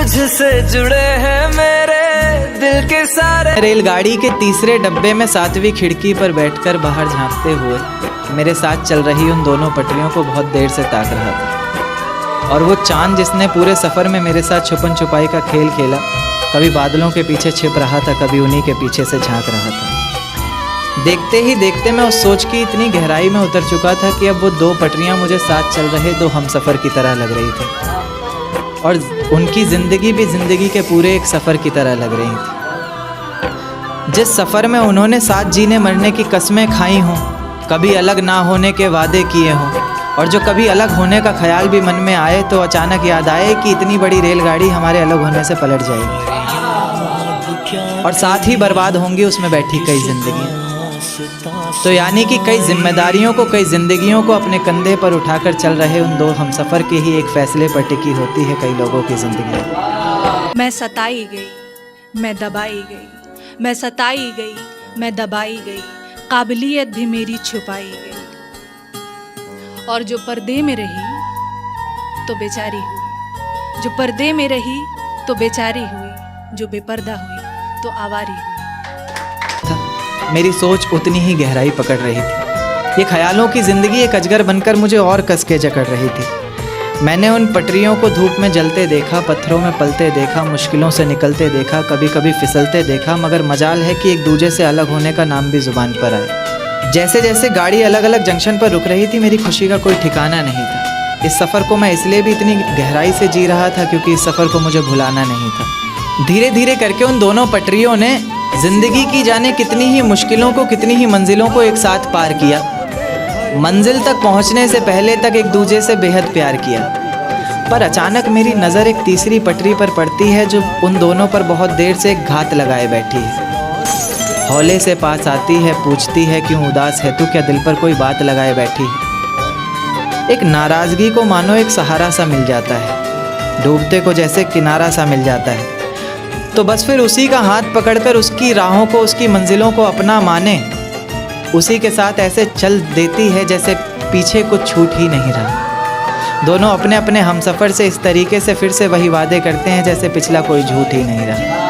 तुझसे जुड़े हैं मेरे दिल के सारे। रेलगाड़ी के तीसरे डब्बे में 7वीं खिड़की पर बैठकर बाहर झांकते हुए मेरे साथ चल रही उन दोनों पटरियों को बहुत देर से ताक रहा था। और वो चांद जिसने पूरे सफ़र में मेरे साथ छुपन छुपाई का खेल खेला, कभी बादलों के पीछे छिप रहा था, कभी उन्हीं के पीछे से झांक रहा था। देखते ही देखते मैं उस सोच की इतनी गहराई में उतर चुका था कि अब वो दो पटरियां मुझे साथ चल रहे दो हमसफ़र की तरह लग रही थी और उनकी ज़िंदगी भी ज़िंदगी के पूरे एक सफ़र की तरह लग रही थी। जिस सफ़र में उन्होंने साथ जीने मरने की कस्में खाई हों, कभी अलग ना होने के वादे किए हों, और जो कभी अलग होने का ख्याल भी मन में आए तो अचानक याद आए कि इतनी बड़ी रेलगाड़ी हमारे अलग होने से पलट जाएगी और साथ ही बर्बाद होंगी उसमें बैठी कई जिंदगियाँ। तो यानी कि कई जिम्मेदारियों को, कई जिंदगियों को अपने कंधे पर उठाकर चल रहे उन दो हमसफ़र के ही एक फैसले पर टिकी होती है कई लोगों की ज़िंदगी। मैं सताई गई, मैं दबाई गई, मैं सताई गई, मैं दबाई गई, काबिलियत भी मेरी छुपाई गई। और जो पर्दे में रही तो बेचारी हुई, जो पर्दे में रही तो बेचारी हुई, जो बेपर्दा हुई तो आवारी हुई। मेरी सोच उतनी ही गहराई पकड़ रही थी। ये ख्यालों की ज़िंदगी एक अजगर बनकर मुझे और कस के जकड़ रही थी। मैंने उन पटरियों को धूप में जलते देखा, पत्थरों में पलते देखा, मुश्किलों से निकलते देखा, कभी कभी फिसलते देखा, मगर मजाल है कि एक दूजे से अलग होने का नाम भी ज़ुबान पर आए। जैसे जैसे गाड़ी अलग अलग जंक्शन पर रुक रही थी, मेरी खुशी का कोई ठिकाना नहीं था। इस सफ़र को मैं इसलिए भी इतनी गहराई से जी रहा था क्योंकि इस सफ़र को मुझे भुलाना नहीं था। धीरे धीरे करके उन दोनों पटरियों ने ज़िंदगी की जाने कितनी ही मुश्किलों को, कितनी ही मंजिलों को एक साथ पार किया। मंजिल तक पहुंचने से पहले तक एक दूजे से बेहद प्यार किया। पर अचानक मेरी नज़र एक तीसरी पटरी पर पड़ती है जो उन दोनों पर बहुत देर से एक घात लगाए बैठी है। हौले से पास आती है, पूछती है क्यों उदास है तू, क्या दिल पर कोई बात लगाए बैठी है। एक नाराज़गी को मानो एक सहारा सा मिल जाता है, डूबते को जैसे किनारा सा मिल जाता है। तो बस फिर उसी का हाथ पकड़कर उसकी राहों को, उसकी मंजिलों को अपना माने, उसी के साथ ऐसे चल देती है जैसे पीछे कुछ छूट ही नहीं रहा। दोनों अपने अपने हमसफ़र से इस तरीके से फिर से वही वादे करते हैं जैसे पिछला कोई झूठ ही नहीं रहा।